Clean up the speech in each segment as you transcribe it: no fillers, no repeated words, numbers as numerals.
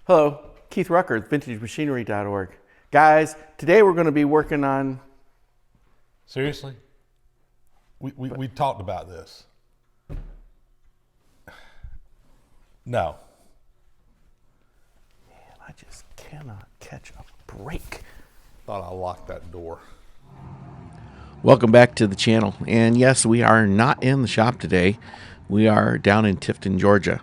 Hello, Keith Rucker, vintagemachinery.org. Guys, today we're going to be working on... Seriously? We talked about this. No. Man, I just cannot catch a break. Thought I locked that door. Welcome back to the channel. And yes, we are not in the shop today. We are down in Tifton, Georgia.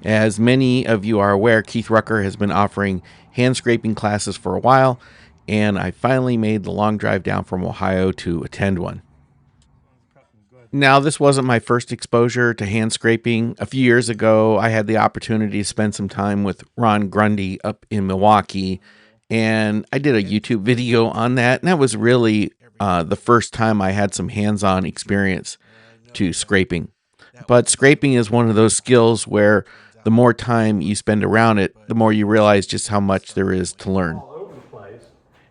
As many of you are aware, Keith Rucker has been offering hand scraping classes for a while, and I finally made the long drive down from Ohio to attend one. Now, this wasn't my first exposure to hand scraping. A few years ago, I had the opportunity to spend some time with Ron Grundy up in Milwaukee, and I did a YouTube video on that, and that was really the first time I had some hands-on experience to scraping. But scraping is one of those skills where the more time you spend around it, the more you realize just how much there is to learn.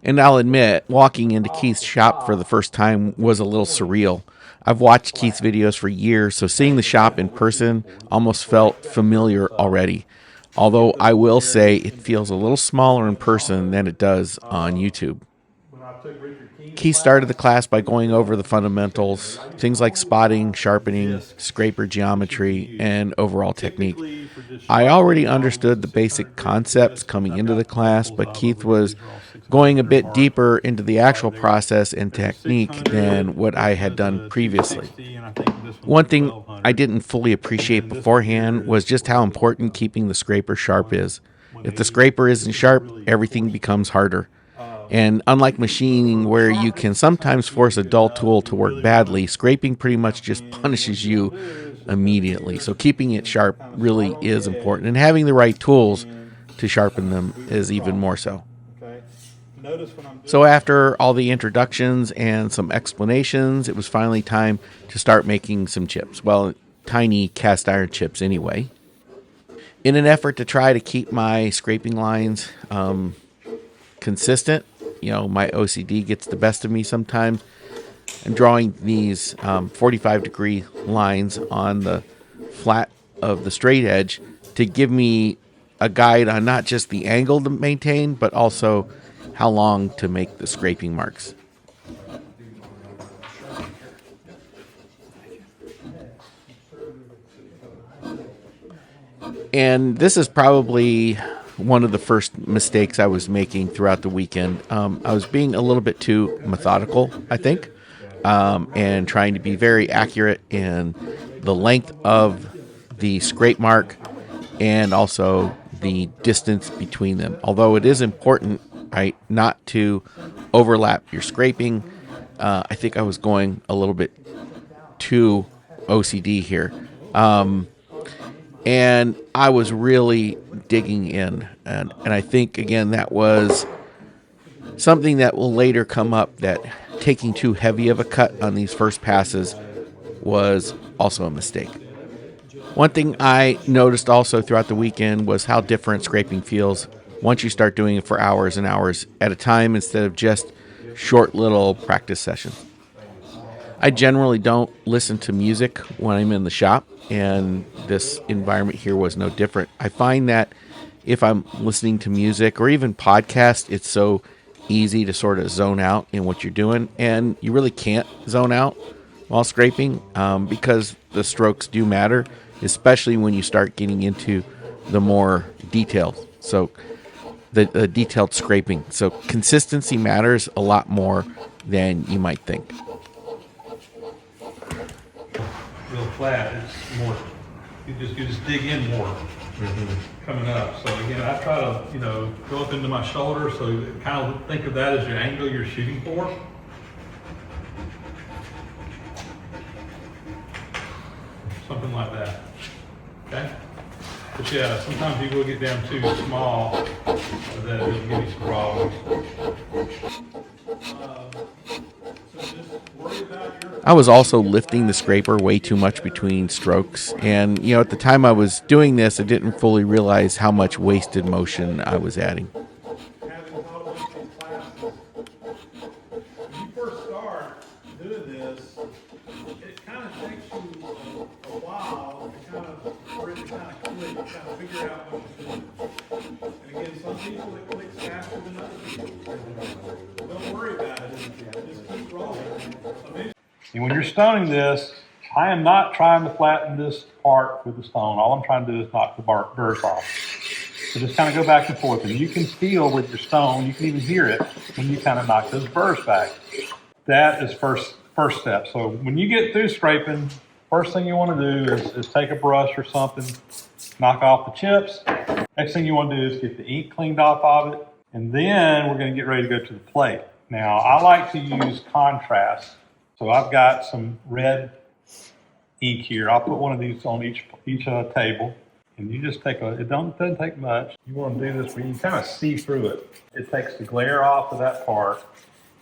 And I'll admit, walking into Keith's shop for the first time was a little surreal. I've watched Keith's videos for years, so seeing the shop in person almost felt familiar already. Although I will say it feels a little smaller in person than it does on YouTube. Keith started the class by going over the fundamentals, things like spotting, sharpening, scraper geometry, and overall technique. I already understood the basic concepts coming into the class, but Keith was going a bit deeper into the actual process and technique than what I had done previously. One thing I didn't fully appreciate beforehand was just how important keeping the scraper sharp is. If the scraper isn't sharp, everything becomes harder. And unlike machining, where you can sometimes force a dull tool to work badly, scraping pretty much just punishes you immediately. So keeping it sharp really is important, and having the right tools to sharpen them is even more so. So after all the introductions and some explanations, it was finally time to start making some chips. Well, tiny cast iron chips anyway. In an effort to try to keep my scraping lines consistent, my OCD gets the best of me sometimes. I'm drawing these 45-degree lines on the flat of the straight edge to give me a guide on not just the angle to maintain, but also how long to make the scraping marks. And this is probably one of the first mistakes I was making throughout the weekend. I was being a little bit too methodical, I think, and trying to be very accurate in the length of the scrape mark and also the distance between them. Although it is important, right, not to overlap your scraping, I think I was going a little bit too OCD here. And I was really digging in. And I think, again, that was something that will later come up, that taking too heavy of a cut on these first passes was also a mistake. One thing I noticed also throughout the weekend was how different scraping feels once you start doing it for hours and hours at a time instead of just short little practice sessions. I generally don't listen to music when I'm in the shop, and this environment here was no different. I find that if I'm listening to music or even podcasts, it's so easy to sort of zone out in what you're doing, and you really can't zone out while scraping because the strokes do matter, especially when you start getting into the more details. So the detailed scraping. So consistency matters a lot more than you might think. Real flat, it's more, you just dig in more coming up. So again, I try to, go up into my shoulder, so kind of think of that as your angle you're shooting for. Something like that, okay? But yeah, sometimes you will get down too small, that it'll give you some problems. I was also lifting the scraper way too much between strokes, and at the time I was doing this, I didn't fully realize how much wasted motion I was adding. When you first start doing this, it kind of of takes you a while to kind of, for it to kind of click, kind of figure out what you're doing. And again, some people it clicks faster than other people. Don't worry about it, just keep rolling. And when you're stoning this, I am not trying to flatten this part with the stone. All I'm trying to do is knock the burrs off. So just kind of go back and forth. And you can feel with your stone, you can even hear it when you kind of knock those burrs back. That is first step. So when you get through scraping, first thing you want to do is take a brush or something, knock off the chips. Next thing you want to do is get the ink cleaned off of it. And then we're going to get ready to go to the plate. Now, I like to use contrast. So I've got some red ink here. I'll put one of these on each table. And you just take it doesn't take much. You want to do this where you kind of see through it. It takes the glare off of that part.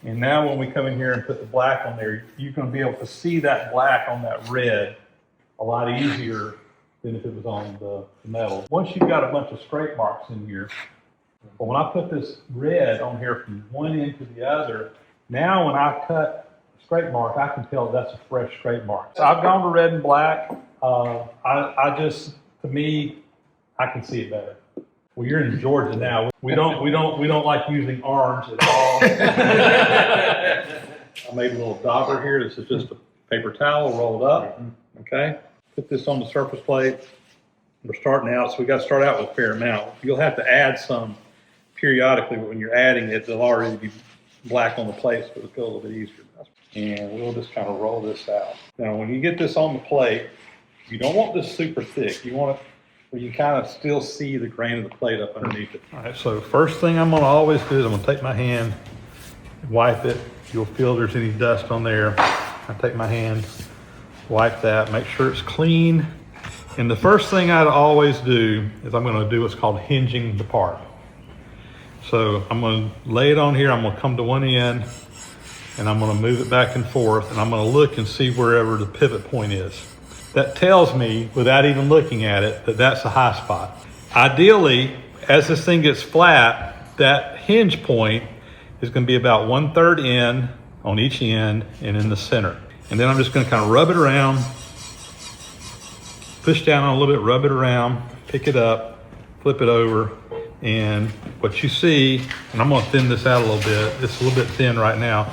And now when we come in here and put the black on there, you're going to be able to see that black on that red a lot easier than if it was on the metal. Once you've got a bunch of scrape marks in here, but when I put this red on here from one end to the other, now when I cut a scrape mark, I can tell that's a fresh scrape mark. So I've gone to red and black. To me, I can see it better. Well, you're in Georgia now. We don't like using orange at all. I made a little dauber here. This is just a paper towel rolled up. Okay. Put this on the surface plate. We're starting out, so we got to start out with a fair amount. You'll have to add some periodically, but when you're adding it, they'll already be black on the plate, so it'll go a little bit easier. And we'll just kind of roll this out. Now, when you get this on the plate, you don't want this super thick. You want it where you kind of still see the grain of the plate up underneath it. All right, so first thing I'm going to always do is I'm going to take my hand, wipe it. You'll feel there's any dust on there. I take my hand, wipe that, make sure it's clean. And the first thing I'd always do is I'm going to do what's called hinging the part. So I'm going to lay it on here. I'm going to come to one end and I'm going to move it back and forth, and I'm going to look and see wherever the pivot point is. That tells me, without even looking at it, that that's a high spot. Ideally, as this thing gets flat, that hinge point is going to be about 1/3 in on each end and in the center. And then I'm just going to kind of rub it around, push down on a little bit, rub it around, pick it up, flip it over, and what you see, and I'm going to thin this out a little bit. It's a little bit thin right now,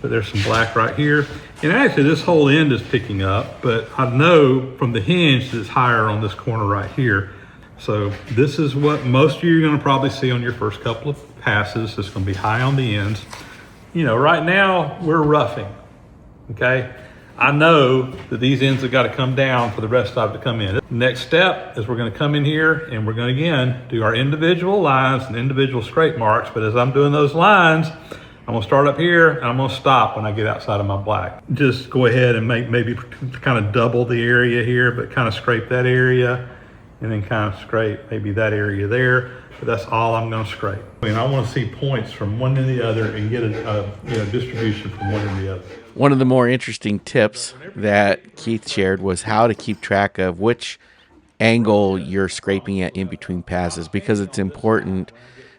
but there's some black right here. And actually this whole end is picking up, but I know from the hinge that it's higher on this corner right here. So this is what most of you are going to probably see on your first couple of passes. It's going to be high on the ends. You know, right now we're roughing, okay? I know that these ends have got to come down for the rest of it to come in. Next step is we're going to come in here and we're going to, again, do our individual lines and individual scrape marks. But as I'm doing those lines, I'm going to start up here and I'm going to stop when I get outside of my black. Just go ahead and maybe kind of double the area here, but kind of scrape that area and then kind of scrape maybe that area there. But that's all I'm going to scrape. I mean, I want to see points from one to the other and get a distribution from one to the other. One of the more interesting tips that Keith shared was how to keep track of which angle you're scraping at in between passes, because it's important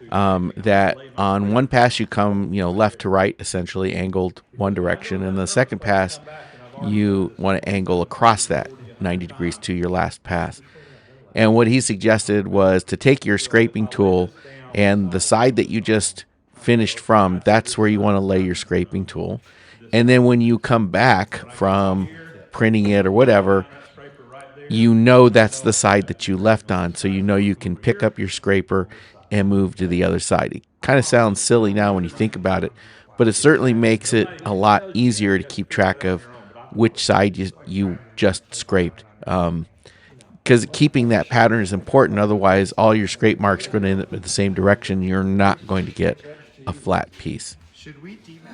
that on one pass you come, left to right, essentially angled one direction, and the second pass you want to angle across that 90 degrees to your last pass. And what he suggested was to take your scraping tool and the side that you just finished from, that's where you want to lay your scraping tool. And then when you come back from printing it or whatever, that's the side that you left on. So you can pick up your scraper and move to the other side. It kind of sounds silly now when you think about it, but it certainly makes it a lot easier to keep track of which side you just scraped. Because keeping that pattern is important. Otherwise, all your scrape marks are going to end up in the same direction. You're not going to get a flat piece. Should we demat?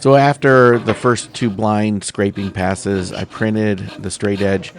So after the first two blind scraping passes, I printed the straight edge,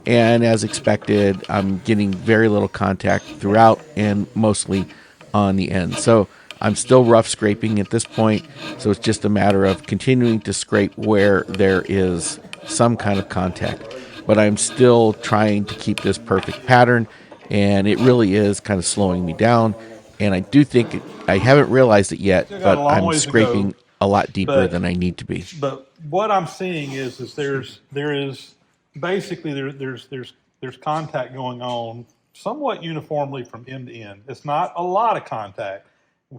and as expected, I'm getting very little contact throughout and mostly on the end. So I'm still rough scraping at this point, so it's just a matter of continuing to scrape where there is some kind of contact. But I'm still trying to keep this perfect pattern, and it really is kind of slowing me down. And I do think I haven't realized it yet, Still got but a long I'm ways to scraping go, a lot deeper but- than I need to be. But what I'm seeing is there is basically there's contact going on somewhat uniformly from end to end. It's not a lot of contact,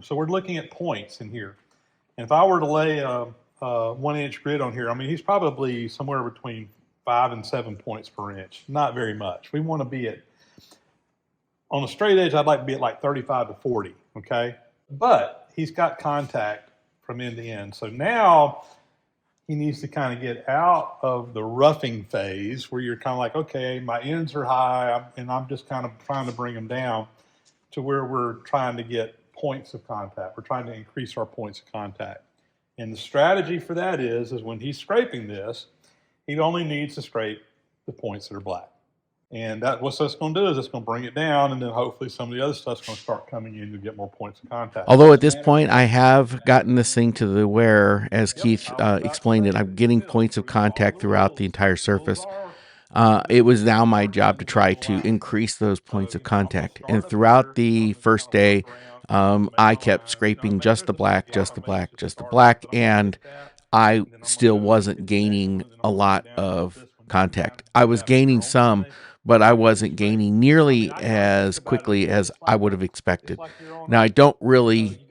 so we're looking at points in here. And if I were to lay a 1 inch grid on here, I mean he's probably somewhere between 5 and 7 points per inch. Not very much. We want to be at on the straight edge. I'd like to be at like 35 to 40. Okay, but he's got contact from end to end. So now he needs to kind of get out of the roughing phase where you're kind of like, okay, my ends are high, and I'm just kind of trying to bring them down to where we're trying to get points of contact. We're trying to increase our points of contact. And the strategy for that is when he's scraping this, he only needs to scrape the points that are black. And what that's going to do is it's going to bring it down, and then hopefully some of the other stuff's going to start coming in to get more points of contact. Although at this point, I have gotten this thing to the where, as Keith explained it, I'm getting points of contact throughout the entire surface. It was now my job to try to increase those points of contact. And throughout the first day, I kept scraping just the black, just the black, just the black, and I still wasn't gaining a lot of contact. I was gaining some, but I wasn't gaining nearly as quickly as I would have expected. Now, I don't really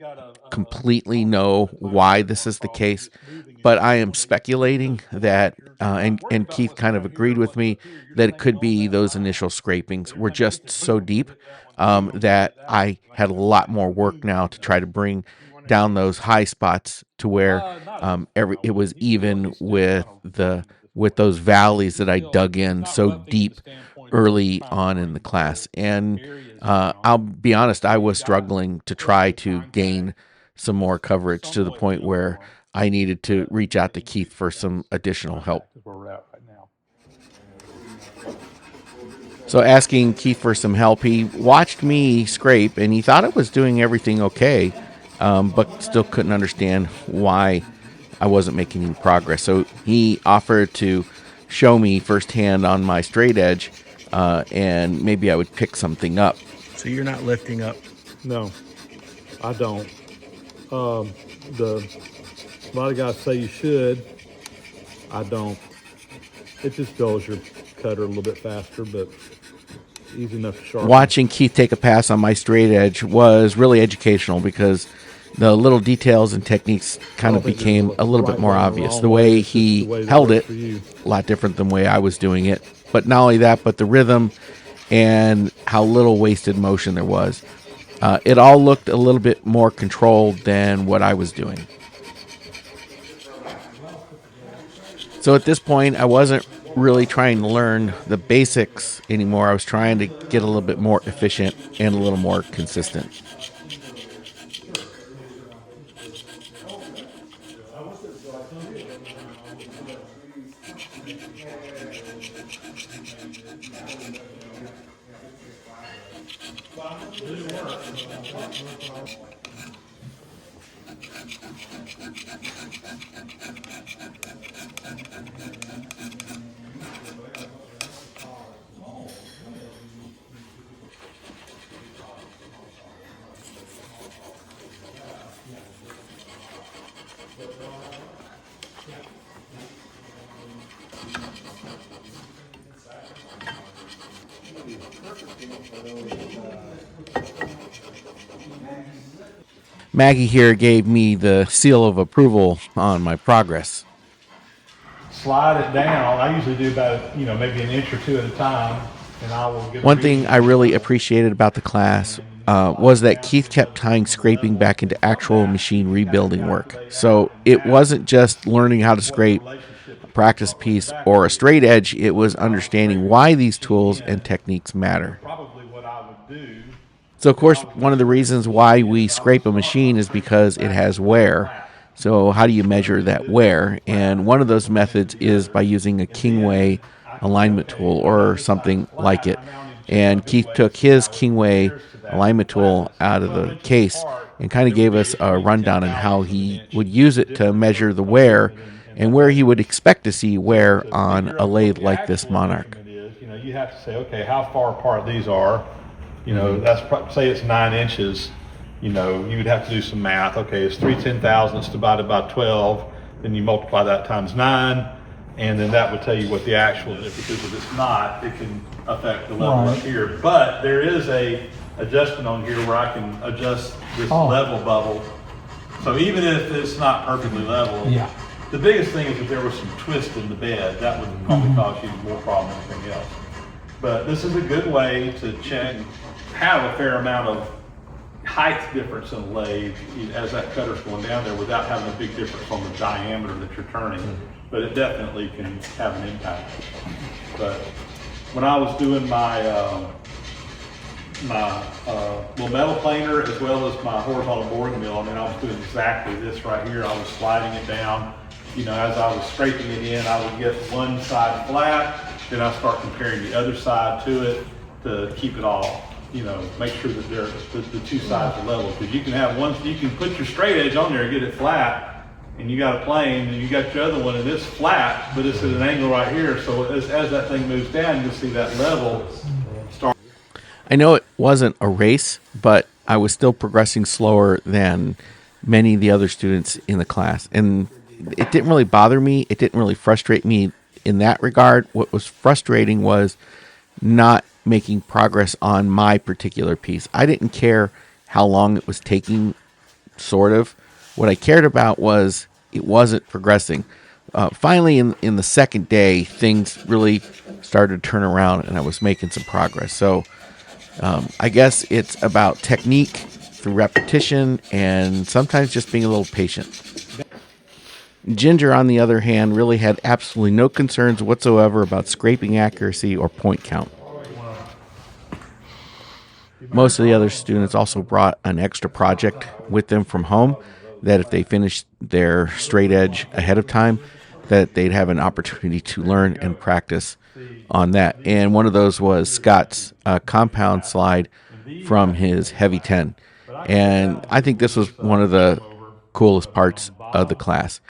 completely know why this is the case, but I am speculating that, and Keith kind of agreed with me, that it could be those initial scrapings were just so deep that I had a lot more work now to try to bring down those high spots to where it was even with those valleys that I dug in so deep early on in the class. And I'll be honest, I was struggling to try to gain some more coverage to the point where I needed to reach out to Keith for some additional help. So asking Keith for some help, he watched me scrape and he thought I was doing everything okay, but still couldn't understand why I wasn't making any progress. So he offered to show me firsthand on my straight edge, and maybe I would pick something up. So you're not lifting up. No, I don't. A lot of guys say you should. I don't. It just dulls your cutter a little bit faster, but easy enough to sharpen. Watching Keith take a pass on my straight edge was really educational because the little details and techniques kind of became a little bit more obvious. The way he held it, a lot different than the way I was doing it. But not only that, but the rhythm and how little wasted motion there was. It all looked a little bit more controlled than what I was doing. So at this point, I wasn't really trying to learn the basics anymore. I was trying to get a little bit more efficient and a little more consistent. Maggie here gave me the seal of approval on my progress. Slide it down. I usually do about, maybe an inch or two at a time, and I will get. One thing I really appreciated about the class was that Keith kept tying scraping back into actual machine rebuilding work. So it wasn't just learning how to scrape a practice piece or a straight edge, it was understanding why these tools and techniques matter. Probably what I would do. So, of course, one of the reasons why we scrape a machine is because it has wear. So how do you measure that wear? And one of those methods is by using a Kingway alignment tool or something like it. And Keith took his Kingway alignment tool out of the case and kind of gave us a rundown on how he would use it to measure the wear and where he would expect to see wear on a lathe like this Monarch. You know, you have to say, okay, how far apart these are. You know, that's say it's 9 inches. You know, you would have to do some math. Okay, it's 3/10,000ths divided by 12. Then you multiply that times 9, and then that would tell you what the actual is. Because if it's not, it can affect the level up here. But there is a adjustment on here where I can adjust this level bubble. So even if it's not perfectly level, the biggest thing is if there was some twist in the bed, that would probably cause you more problem than anything else. But this is a good way to check, have a fair amount of height difference in the lathe as that cutter's going down there without having a big difference on the diameter that you're turning. But it definitely can have an impact. But when I was doing my little metal planer as well as my horizontal boring mill, I mean, I was doing exactly this right here. I was sliding it down. You know, as I was scraping it in, I would get one side flat, then I start comparing the other side to it to keep it all, you know, make sure that the two sides are level. Because you can have one, you can put your straight edge on there and get it flat, and you got a plane, and you got your other one, and it's flat, but it's at an angle right here. So as that thing moves down, you'll see that level start. I know it wasn't a race, but I was still progressing slower than many of the other students in the class. And it didn't really bother me. It didn't really frustrate me in that regard. What was frustrating was not making progress on my particular piece. I didn't care how long it was taking, sort of. What I cared about was it wasn't progressing. Finally, in the second day, things really started to turn around, and I was making some progress. So I guess it's about technique through repetition and sometimes just being a little patient. Ginger, on the other hand, really had absolutely no concerns whatsoever about scraping accuracy or point count. Most of the other students also brought an extra project with them from home that if they finished their straight edge ahead of time, that they'd have an opportunity to learn and practice on that. And one of those was Scott's compound slide from his heavy 10. And I think this was one of the coolest parts of the class.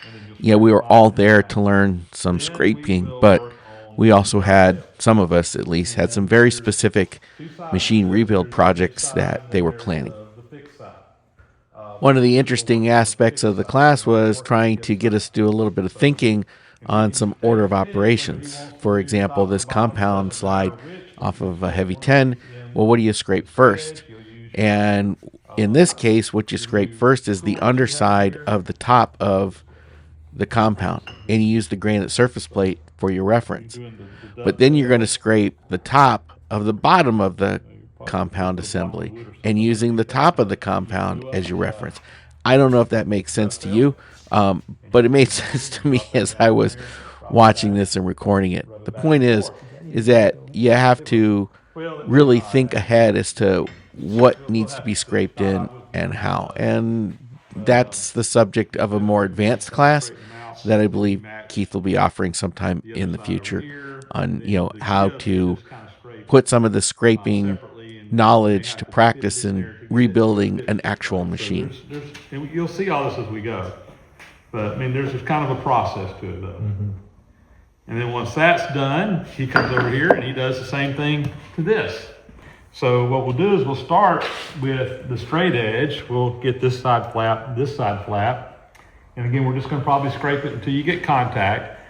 Yeah, we were all there to learn some scraping, but we also had, some of us at least, had some very specific machine rebuild projects that they were planning. One of the interesting aspects of the class was trying to get us to do a little bit of thinking on some order of operations. For example, this compound slide off of a heavy 10, well, what do you scrape first? And in this case, what you scrape first is the underside of the top of the compound, and you use the granite surface plate for your reference. But then you're going to scrape the top of the bottom of the compound assembly and using the top of the compound as your reference. I don't know if that makes sense to you, but it made sense to me as I was watching this and recording it. The point is that you have to really think ahead as to what needs to be scraped in and how. And that's the subject of a more advanced class that I believe Keith will be offering sometime in the future on, you know, how to put some of the scraping knowledge to practice in rebuilding an actual machine. You'll see all this as we go. But I mean, there's just kind of a process to it, though. Mm-hmm. And then once that's done, he comes over here and he does the same thing to this. So what we'll do is we'll start with the straight edge. We'll get this side flat, this side flat. And again, we're just going to probably scrape it until you get contact.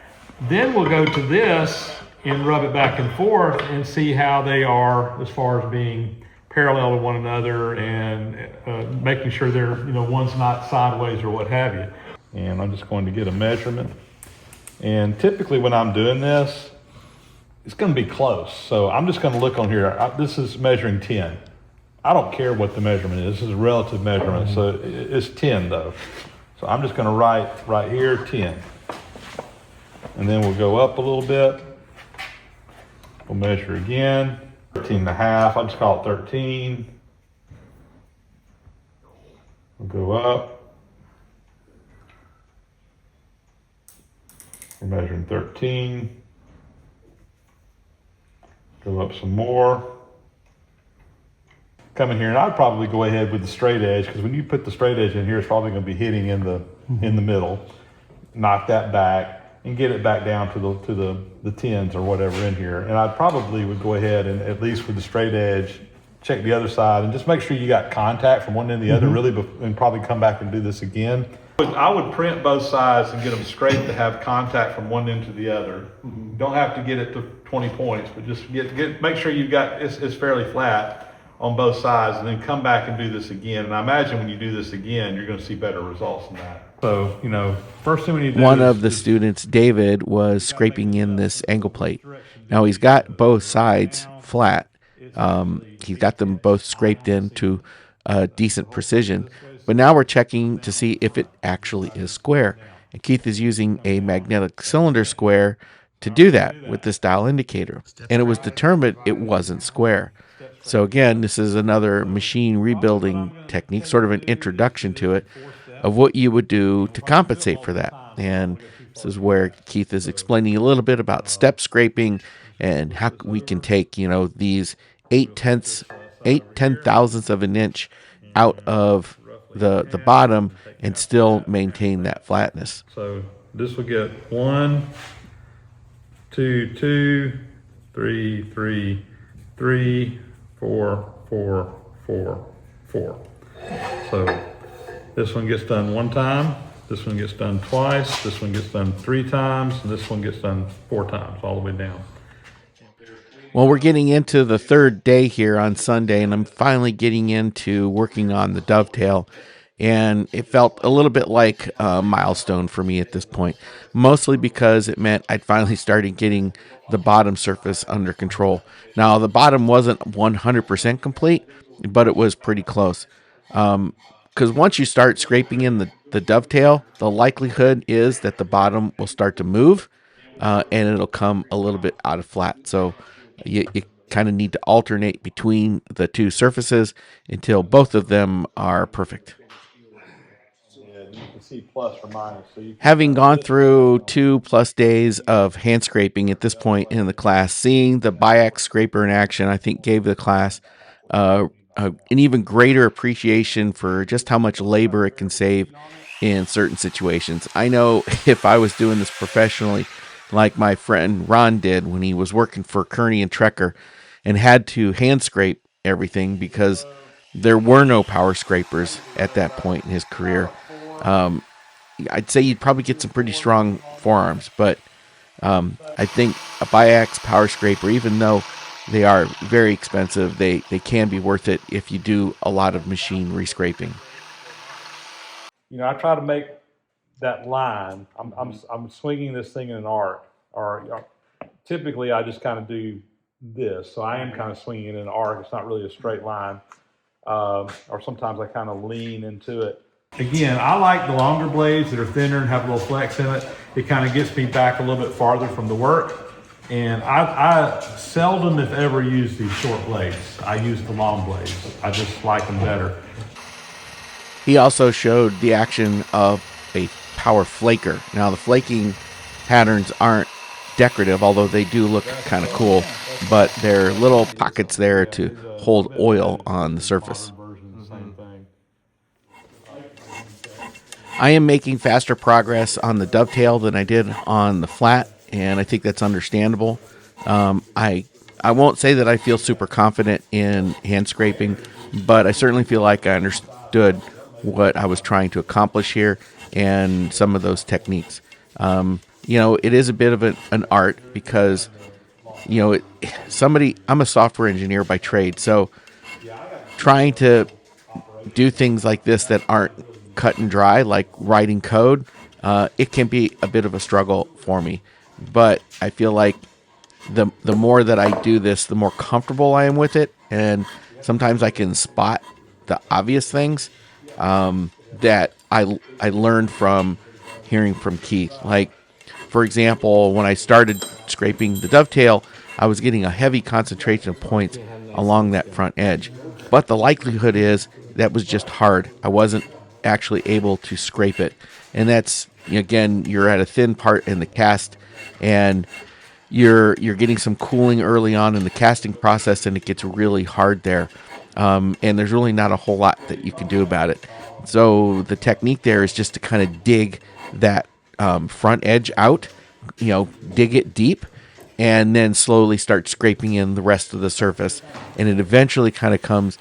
Then we'll go to this and rub it back and forth and see how they are as far as being parallel to one another and making sure they're, you know, one's not sideways or what have you. And I'm just going to get a measurement. And typically when I'm doing this, it's going to be close. So I'm just going to look on here. This is measuring 10. I don't care what the measurement is. This is a relative measurement. So it's 10 though. So I'm just going to write right here 10. And then we'll go up a little bit. We'll measure again. 13 and a half. I'll just call it 13. We'll go up. We're measuring 13. Go up some more. Come in here, and I'd probably go ahead with the straight edge, because when you put the straight edge in here, it's probably going to be hitting in the middle. Knock that back and get it back down to the tens or whatever in here. And I probably would go ahead and, at least with the straight edge, check the other side and just make sure you got contact from one end to the other, really, and probably come back and do this again. I would print both sides and get them straight to have contact from one end to the other. Don't have to get it to 20 points, but just make sure you've got it's fairly flat on both sides, and then come back and do this again. And I imagine when you do this again, you're going to see better results than that. So, first thing we need to do One of the students, David, was scraping in this angle plate. Now he's got both sides flat. He's got them both scraped into decent precision. But now we're checking to see if it actually is square. And Keith is using a magnetic cylinder square to do that with this dial indicator. And it was determined it wasn't square. So again, this is another machine rebuilding technique, sort of an introduction to it, of what you would do to compensate for that. And this is where Keith is explaining a little bit about step scraping and how we can take, these 8/10,000ths of an inch out of the bottom and still maintain that flatness. So this will get 1, 2, 2, 3, 3, 3, 4, 4, 4, 4. So this one gets done one time, this one gets done twice, this one gets done 3 times, and this one gets done 4 times, all the way down. Well, we're getting into the third day here on Sunday, and I'm finally getting into working on the dovetail. And it felt a little bit like a milestone for me at this point, mostly because it meant I'd finally started getting the bottom surface under control. Now, the bottom wasn't 100% complete, but it was pretty close. Because once you start scraping in the dovetail, the likelihood is that the bottom will start to move, and it'll come a little bit out of flat. So you kind of need to alternate between the two surfaces until both of them are perfect. Plus or minus. So Having gone through 2+ days of hand scraping at this point in the class, seeing the Biax scraper in action, I think gave the class an even greater appreciation for just how much labor it can save in certain situations. I know if I was doing this professionally, like my friend Ron did when he was working for Kearney and Trecker and had to hand scrape everything because there were no power scrapers at that point in his career. I'd say you'd probably get some pretty strong forearms, but I think a Biax power scraper, even though they are very expensive, they can be worth it if you do a lot of machine rescraping. I try to make that line. I'm swinging this thing in an arc, or typically I just kind of do this. So I am kind of swinging it in an arc. It's not really a straight line, or sometimes I kind of lean into it. Again, I like the longer blades that are thinner and have a little flex in it. It kind of gets me back a little bit farther from the work. And I seldom, if ever, use these short blades. I use the long blades. I just like them better. He also showed the action of a power flaker. Now, the flaking patterns aren't decorative, although they do look kind of cool, but there are little pockets there to hold oil on the surface. I am making faster progress on the dovetail than I did on the flat, and I think that's understandable. I won't say that I feel super confident in hand scraping, but I certainly feel like I understood what I was trying to accomplish here and some of those techniques. It is a bit of an art because, I'm a software engineer by trade, so trying to do things like this that aren't cut and dry, like writing code, it can be a bit of a struggle for me. But I feel like the more that I do this, the more comfortable I am with it, and sometimes I can spot the obvious things that I learned from hearing from Keith. Like, for example, when I started scraping the dovetail, I was getting a heavy concentration of points along that front edge. But the likelihood is that was just hard. I wasn't actually able to scrape it. And that's again, you're at a thin part in the cast, and you're getting some cooling early on in the casting process, and it gets really hard there. And there's really not a whole lot that you can do about it. So the technique there is just to kind of dig that front edge out, dig it deep, and then slowly start scraping in the rest of the surface, and it eventually kind of comes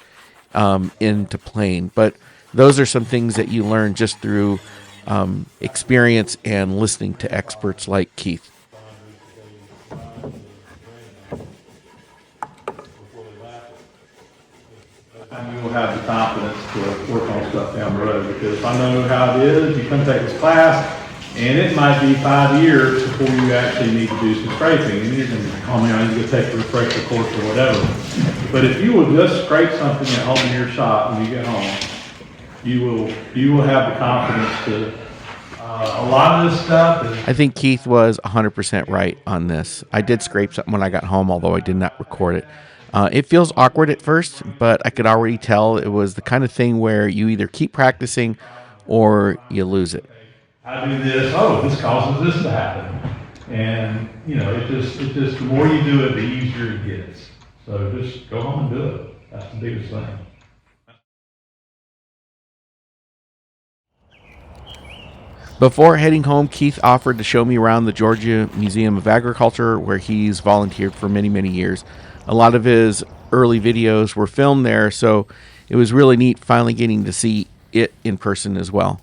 into plane. But those are some things that you learn just through experience and listening to experts like Keith. And you will have the confidence to work on stuff down the road, because if I know how it is, you come take this class, and it might be 5 years before you actually need to do some scraping, and you're going to call me, I need to go take a refresher course or whatever. But if you will just scrape something at home in your shop when you get home, you will have the confidence to, a lot of this stuff is, I think Keith was 100% right on this. I did scrape something when I got home, although I did not record it. It feels awkward at first, but I could already tell it was the kind of thing where you either keep practicing or you lose it. I do this, oh, this causes this to happen. And, it just, the more you do it, the easier it gets. So just go home and do it. That's the biggest thing. Before heading home, Keith offered to show me around the Georgia Museum of Agriculture, where he's volunteered for many, many years. A lot of his early videos were filmed there, so it was really neat finally getting to see it in person as well.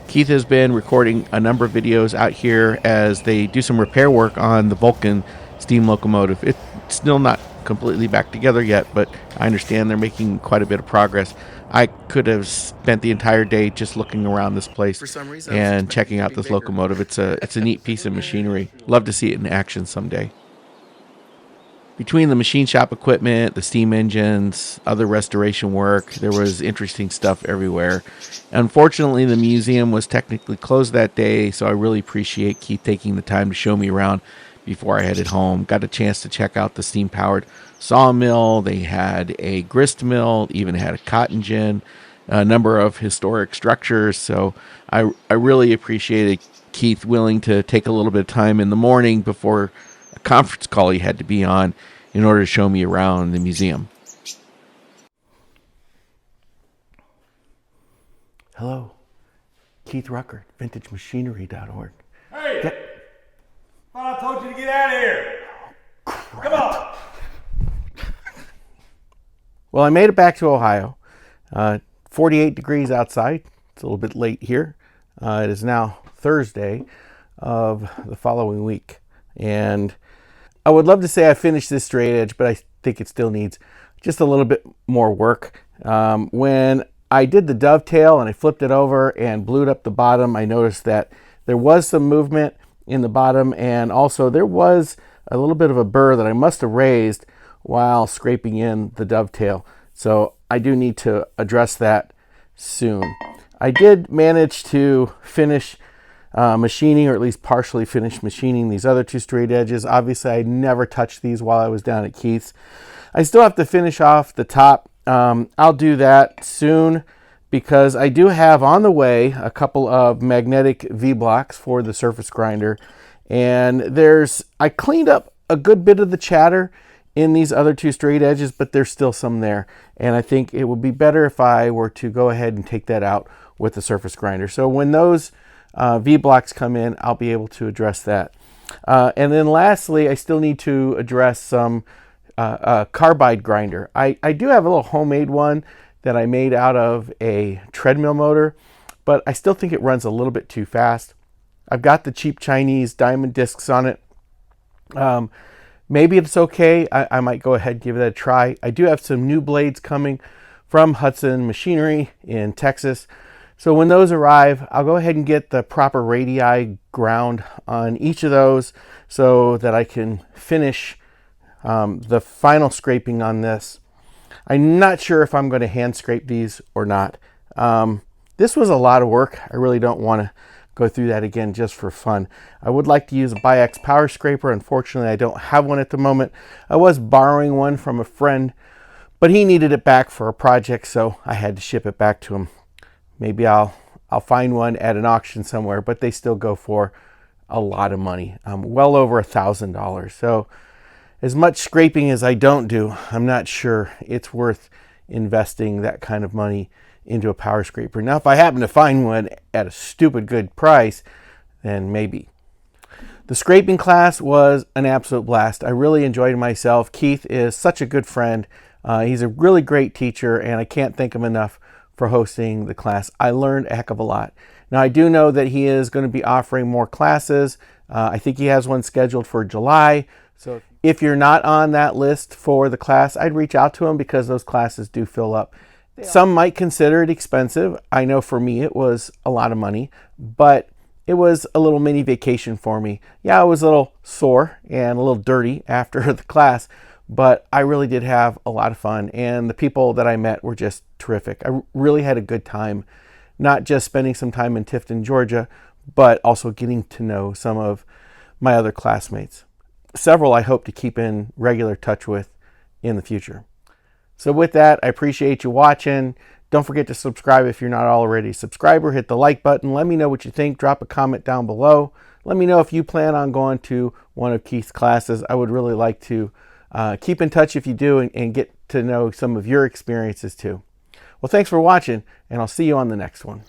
Keith has been recording a number of videos out here as they do some repair work on the Vulcan steam locomotive. It's still not completely back together yet, but I understand they're making quite a bit of progress. I could have spent the entire day just looking around this place and checking out this locomotive. It's a neat piece of machinery. Love to see it in action someday. Between the machine shop equipment, the steam engines, other restoration work, there was interesting stuff everywhere. Unfortunately, the museum was technically closed that day, so I really appreciate Keith taking the time to show me around before I headed home. Got a chance to check out the steam-powered sawmill. They had a grist mill, even had a cotton gin, a number of historic structures. So I really appreciated Keith willing to take a little bit of time in the morning before a conference call he had to be on in order to show me around the museum. Hello, Keith Rucker, vintagemachinery.org. Hey! Thought I told you to get out of here. Come on. Well, I made it back to Ohio. 48 degrees outside. It's a little bit late here. It is now Thursday of the following week. And I would love to say I finished this straight edge, but I think it still needs just a little bit more work. When I did the dovetail and I flipped it over and blued up the bottom, I noticed that there was some movement in the bottom, and also there was a little bit of a burr that I must have raised while scraping in the dovetail. So I do need to address that soon. I did manage to finish machining, or at least partially finish machining these other two straight edges. Obviously, I never touched these while I was down at Keith's. I still have to finish off the top. I'll do that soon because I do have on the way a couple of magnetic V-blocks for the surface grinder. And I cleaned up a good bit of the chatter in these other two straight edges, but there's still some there. And I think it would be better if I were to go ahead and take that out with the surface grinder. So when those V-blocks come in, I'll be able to address that. And then lastly, I still need to address some carbide grinder. I do have a little homemade one that I made out of a treadmill motor, but I still think it runs a little bit too fast. I've got the cheap Chinese diamond discs on it. Maybe it's okay. I might go ahead and give that a try. I do have some new blades coming from Hudson Machinery in Texas. So when those arrive, I'll go ahead and get the proper radii ground on each of those so that I can finish the final scraping on this. I'm not sure if I'm going to hand scrape these or not. This was a lot of work. I really don't want to go through that again just for fun. I would like to use a Biax power scraper. Unfortunately, I don't have one at the moment. I was borrowing one from a friend, but he needed it back for a project, so I had to ship it back to him. Maybe I'll I'll find one at an auction somewhere, but they still go for a lot of money, well over $1,000. So as much scraping as I don't do, I'm not sure it's worth investing that kind of money into a power scraper. Now, if I happen to find one at a stupid good price, then maybe. The scraping class was an absolute blast. I really enjoyed myself. Keith is such a good friend. He's a really great teacher, and I can't thank him enough for hosting the class. I learned a heck of a lot. Now, I do know that he is going to be offering more classes. I think he has one scheduled for July. So if you're not on that list for the class, I'd reach out to him because those classes do fill up. Some might consider it expensive. I know for me it was a lot of money, but it was a little mini vacation for me. Yeah, I was a little sore and a little dirty after the class, but I really did have a lot of fun, and the people that I met were just terrific. I really had a good time, not just spending some time in Tifton, Georgia, but also getting to know some of my other classmates. Several I hope to keep in regular touch with in the future. So with that, I appreciate you watching. Don't forget to subscribe if you're not already a subscriber. Hit the like button. Let me know what you think. Drop a comment down below. Let me know if you plan on going to one of Keith's classes. I would really like to keep in touch if you do, and get to know some of your experiences too. Well, thanks for watching, and I'll see you on the next one.